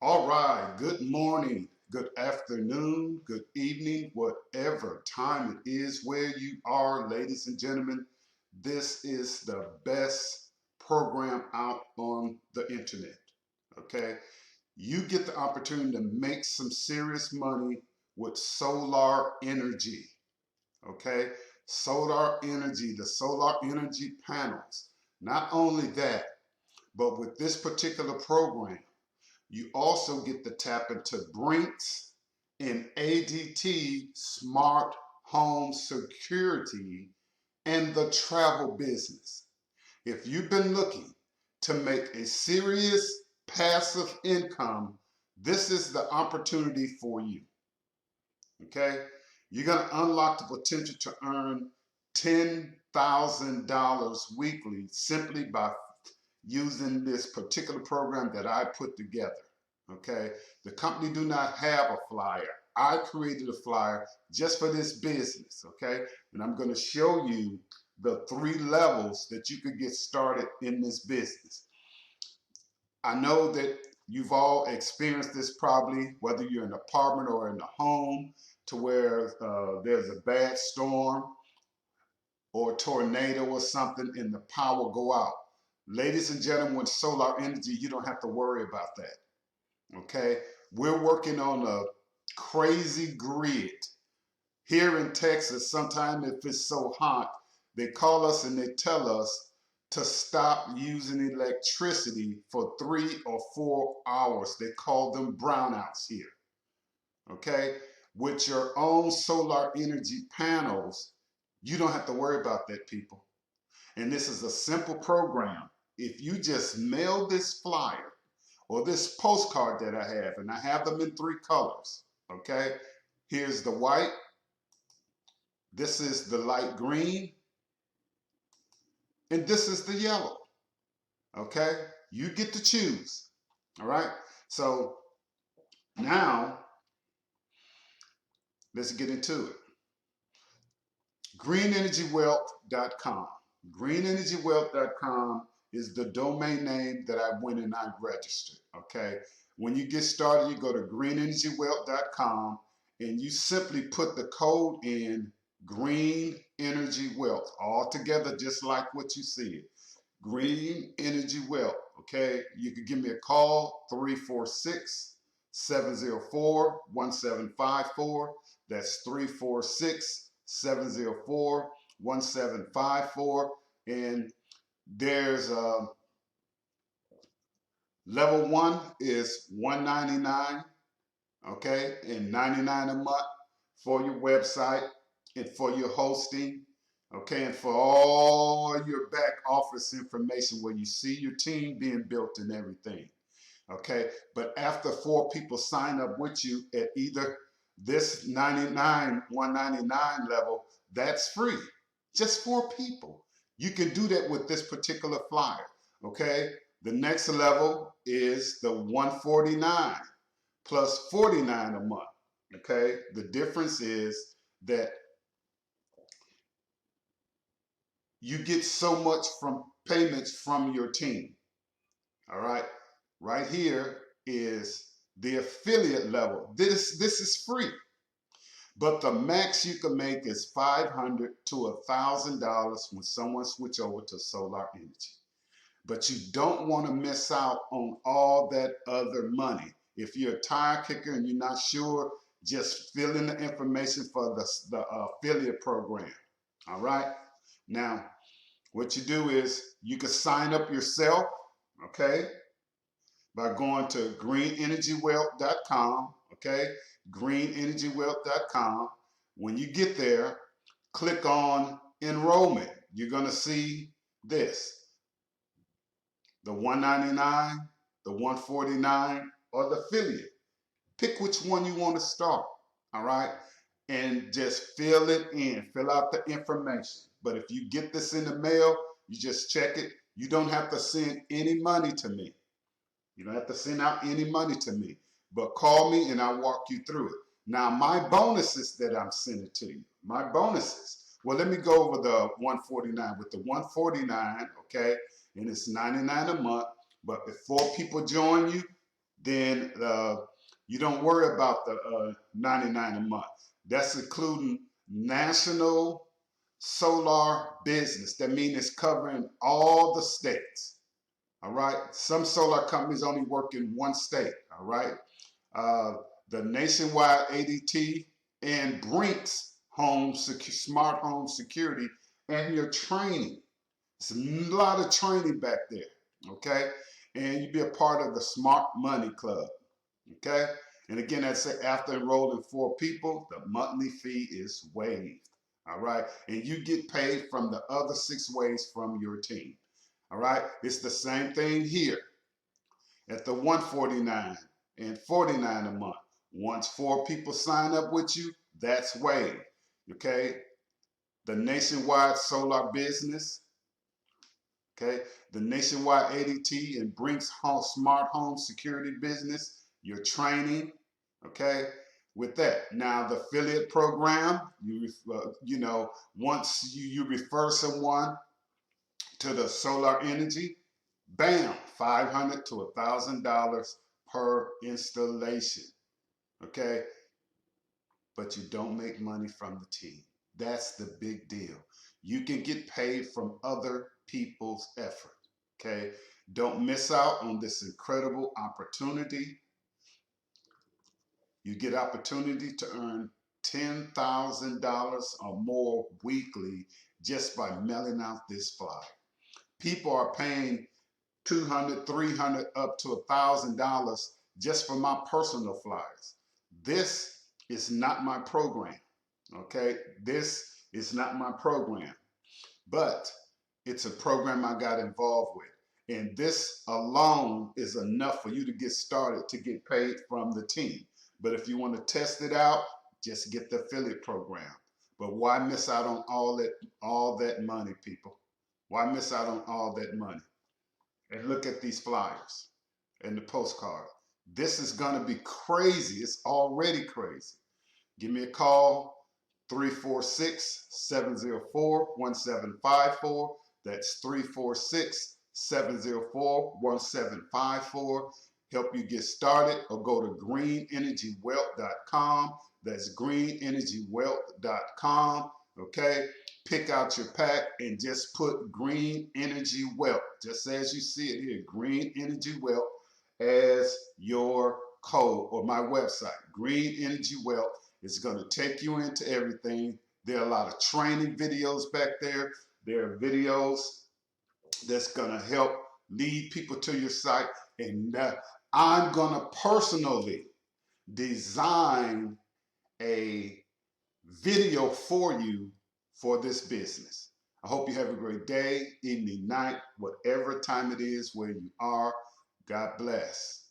All right, good morning, good afternoon, good evening, whatever time it is where you are, ladies and gentlemen. This is the best program out on the internet. Okay, you get the opportunity to make some serious money with solar energy. Okay, solar energy, the solar energy panels. Not only that, but with this particular program, you also get to tap into Brinks and ADT Smart Home Security and the travel business. If you've been looking to make a serious passive income, this is the opportunity for you. Okay? You're going to unlock the potential to earn $10,000 weekly simply by using this particular program that I put together. Okay, the company do not have a flyer. I created a flyer just for this business. Okay, and I'm going to show you the 3 levels that you could get started in this business. I know that you've all experienced this probably, whether you're in an apartment or in a home, to where there's a bad storm or a tornado or something and the power go out. Ladies and gentlemen, with solar energy, you don't have to worry about that. Okay, we're working on a crazy grid here in Texas. Sometimes if it's so hot, they call us and they tell us to stop using electricity for 3 or 4 hours. They call them brownouts here. Okay, with your own solar energy panels, you don't have to worry about that, people. And this is a simple program. If you just mail this flyer or this postcard that I have, and I have them in 3 colors, okay? Here's the white, this is the light green, and this is the yellow, okay? You get to choose, all right? So now, let's get into it. greenenergywealth.com. greenenergywealth.com is the domain name that I went and I registered, okay? When you get started, you go to greenenergywealth.com and you simply put the code in Green Energy Wealth, all together just like what you see. Green Energy Wealth, okay? You can give me a call, 346-704-1754. That's 346-704-1754. And there's level 1 is $199, okay, and $99 a month for your website and for your hosting, okay, and for all your back office information where you see your team being built and everything, okay. But after 4 people sign up with you at either this 99, 199 level, that's free. Just 4 people. You can do that with this particular flyer, okay? The next level is the 149 plus 49 a month, okay? The difference is that you get so much from payments from your team, all right? Right here is the affiliate level. This is free. But the max you can make is $500 to $1,000 when someone switch over to solar energy. But you don't want to miss out on all that other money. If you're a tire kicker and you're not sure, just fill in the information for the affiliate program. All right. Now, what you do is you can sign up yourself, okay, by going to greenenergywealth.com, okay, greenenergywealth.com. When you get there, click on enrollment. You're going to see this, the 199, the 149, or the affiliate. Pick which one you want to start, all right? And just fill it in, fill out the information. But if you get this in the mail, you just check it. You don't have to send any money to me. You don't have to send out any money to me, but call me and I'll walk you through it. Now, my bonuses that I'm sending to you, my bonuses. Well, let me go over the 149. With the 149, okay, and it's $99 a month, but if 4 people join you, then you don't worry about the $99 a month. That's including national solar business. That means it's covering all the states. All right. Some solar companies only work in one state. All right. Uh, the nationwide ADT and Brinks smart home security, and your training. It's a lot of training back there. Okay. And you be a part of the Smart Money Club. Okay. And again, I say after enrolling 4 people, the monthly fee is waived. All right. And you get paid from the other 6 ways from your team. All right. It's the same thing here at the $149 and $49 a month. Once 4 people sign up with you, that's waived. Okay. The nationwide solar business. Okay. The nationwide ADT and Brinks smart home security business, your training. Okay. With that, now the affiliate program, once you refer someone to the solar energy, bam, $500 to $1,000 per installation. Okay. But you don't make money from the team. That's the big deal. You can get paid from other people's effort. Okay. Don't miss out on this incredible opportunity. You get opportunity to earn $10,000 or more weekly just by mailing out this flyer. People are paying $200, $300, up to $1,000 just for my personal flyers. This is not my program. Okay, this is not my program, but it's a program I got involved with. And this alone is enough for you to get started to get paid from the team. But if you want to test it out, just get the affiliate program. But why miss out on all that money, people? Why miss out on all that money? And look at these flyers and the postcard. This is going to be crazy. It's already crazy. Give me a call, 346-704-1754. That's 346-704-1754. Help you get started, or go to greenenergywealth.com. That's greenenergywealth.com. Okay. Pick out your pack and just put Green Energy Wealth, just as you see it here, Green Energy Wealth, as your code, or my website, Green Energy Wealth. It's going to take you into everything. There are a lot of training videos back there. There are videos that's going to help lead people to your site. And I'm going to personally design a video for you for this business. I hope you have a great day, evening, night, whatever time it is where you are. God bless.